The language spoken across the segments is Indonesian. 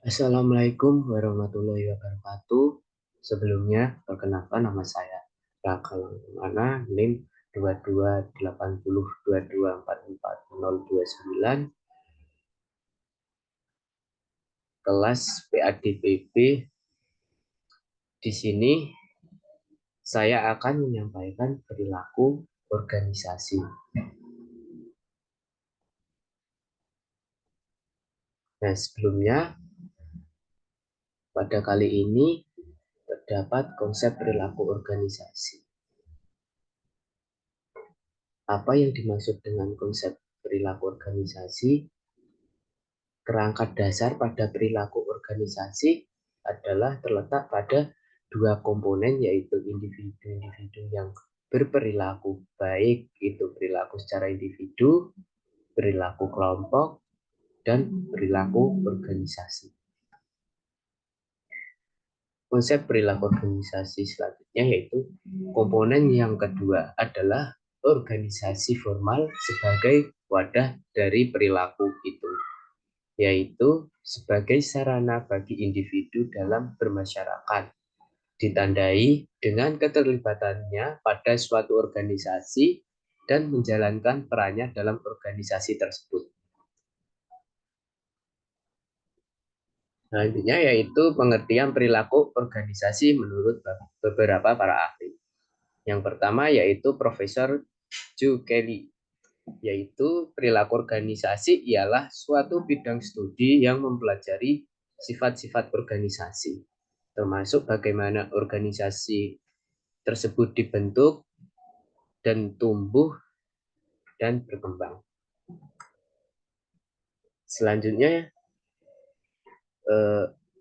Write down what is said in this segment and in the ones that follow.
Assalamualaikum warahmatullahi wabarakatuh. Sebelumnya, perkenalkan nama saya Raka Langkemana, NIM 228022444029, kelas PADPB. Di sini saya akan menyampaikan perilaku organisasi. Nah, sebelumnya pada kali ini terdapat konsep perilaku organisasi. Apa yang dimaksud dengan konsep perilaku organisasi? Kerangka dasar pada perilaku organisasi adalah terletak pada dua komponen, yaitu individu-individu yang berperilaku baik, itu perilaku secara individu, perilaku kelompok, dan perilaku organisasi. Konsep perilaku organisasi selanjutnya yaitu komponen yang kedua adalah organisasi formal sebagai wadah dari perilaku itu, yaitu sebagai sarana bagi individu dalam bermasyarakat, ditandai dengan keterlibatannya pada suatu organisasi dan menjalankan perannya dalam organisasi tersebut. Selanjutnya yaitu pengertian perilaku organisasi menurut beberapa para ahli. Yang pertama yaitu Profesor Joe Kelly, yaitu perilaku organisasi ialah suatu bidang studi yang mempelajari sifat-sifat organisasi, termasuk bagaimana organisasi tersebut dibentuk dan tumbuh dan berkembang. Selanjutnya,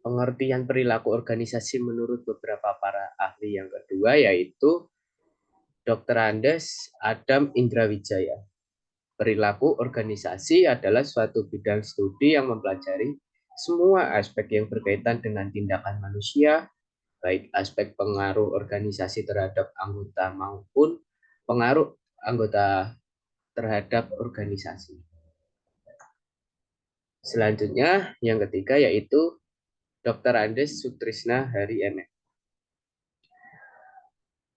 pengertian perilaku organisasi menurut beberapa para ahli yang kedua yaitu Dr. Andes Adam Indrawijaya. Perilaku organisasi adalah suatu bidang studi yang mempelajari semua aspek yang berkaitan dengan tindakan manusia, baik aspek pengaruh organisasi terhadap anggota maupun pengaruh anggota terhadap organisasi. Selanjutnya, yang ketiga yaitu Dr. Andes Sutrisna Hari MS.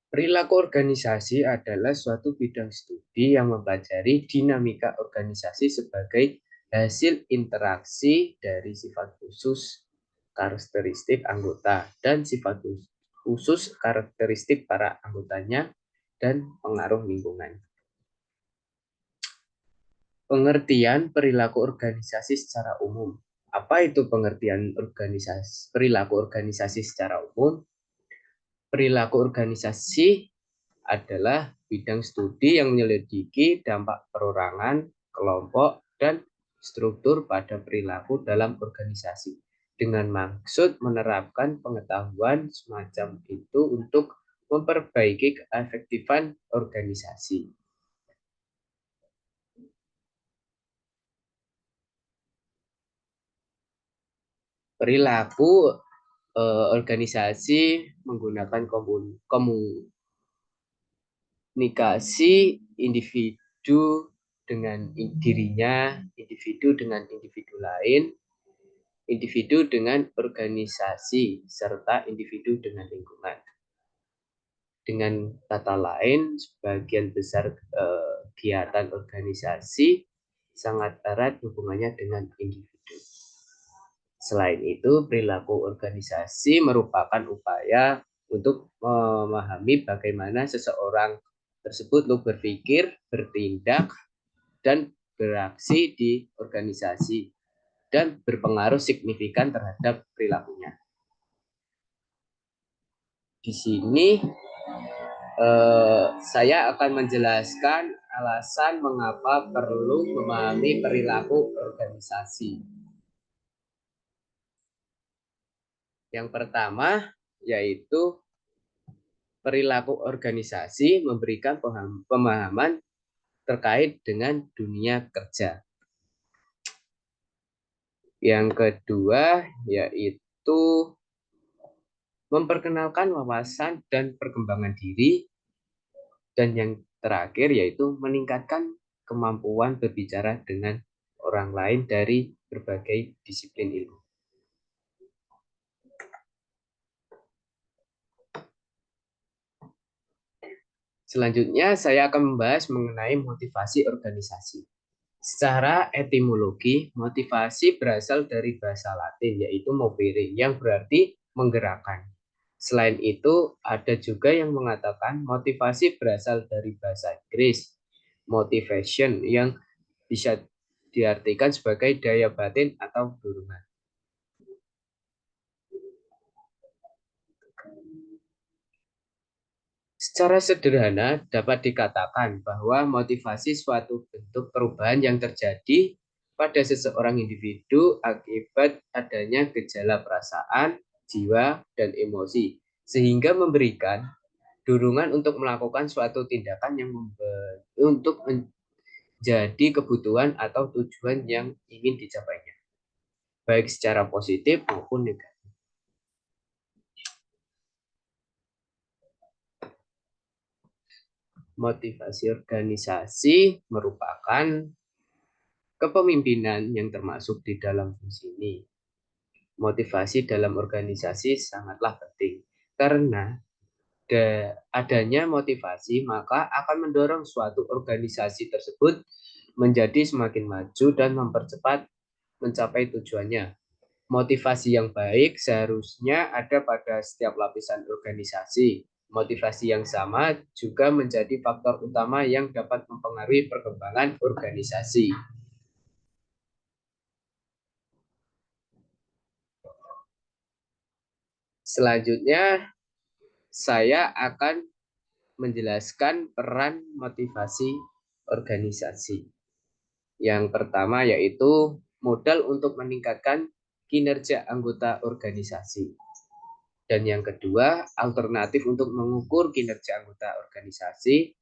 Perilaku organisasi adalah suatu bidang studi yang mempelajari dinamika organisasi sebagai hasil interaksi dari sifat khusus karakteristik anggota dan sifat khusus karakteristik para anggotanya dan pengaruh lingkungan. Pengertian perilaku organisasi secara umum. Apa itu pengertian perilaku organisasi secara umum? Perilaku organisasi adalah bidang studi yang menyelidiki dampak perorangan, kelompok, dan struktur pada perilaku dalam organisasi dengan maksud menerapkan pengetahuan semacam itu untuk memperbaiki keefektifan organisasi. Perilaku organisasi menggunakan komunikasi individu dengan dirinya, individu dengan individu lain, individu dengan organisasi, serta individu dengan lingkungan. Dengan kata lain, sebagian besar kegiatan organisasi sangat erat hubungannya dengan individu. Selain itu, perilaku organisasi merupakan upaya untuk memahami bagaimana seseorang tersebut berpikir, bertindak, dan beraksi di organisasi dan berpengaruh signifikan terhadap perilakunya. Di sini saya akan menjelaskan alasan mengapa perlu memahami perilaku organisasi. Yang pertama yaitu perilaku organisasi memberikan pemahaman terkait dengan dunia kerja. Yang kedua yaitu memperkenalkan wawasan dan perkembangan diri. Dan yang terakhir yaitu meningkatkan kemampuan berbicara dengan orang lain dari berbagai disiplin ilmu. Selanjutnya, saya akan membahas mengenai motivasi organisasi. Secara etimologi, motivasi berasal dari bahasa Latin, yaitu movere, yang berarti menggerakkan. Selain itu, ada juga yang mengatakan motivasi berasal dari bahasa Inggris, motivation, yang bisa diartikan sebagai daya batin atau dorongan. Secara sederhana, dapat dikatakan bahwa motivasi suatu bentuk perubahan yang terjadi pada seseorang individu akibat adanya gejala perasaan, jiwa, dan emosi, sehingga memberikan dorongan untuk melakukan suatu tindakan yang untuk menjadi kebutuhan atau tujuan yang ingin dicapainya, baik secara positif maupun negatif. Motivasi organisasi merupakan kepemimpinan yang termasuk di dalam fungsi ini. Motivasi dalam organisasi sangatlah penting karena adanya motivasi maka akan mendorong suatu organisasi tersebut menjadi semakin maju dan mempercepat mencapai tujuannya. Motivasi yang baik seharusnya ada pada setiap lapisan organisasi. Motivasi yang sama juga menjadi faktor utama yang dapat mempengaruhi perkembangan organisasi. Selanjutnya, saya akan menjelaskan peran motivasi organisasi. Yang pertama yaitu modal untuk meningkatkan kinerja anggota organisasi. Dan yang kedua, alternatif untuk mengukur kinerja anggota organisasi.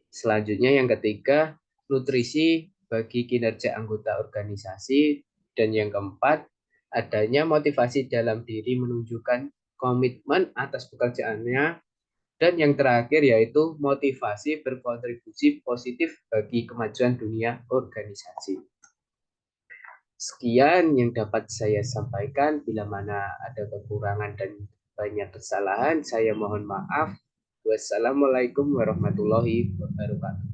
Selanjutnya yang ketiga, nutrisi bagi kinerja anggota organisasi. Dan yang keempat, adanya motivasi dalam diri menunjukkan komitmen atas pekerjaannya. Dan yang terakhir yaitu motivasi berkontribusi positif bagi kemajuan dunia organisasi. Sekian yang dapat saya sampaikan. Bila mana ada kekurangan dan banyak kesalahan, saya mohon maaf. Wassalamualaikum warahmatullahi wabarakatuh.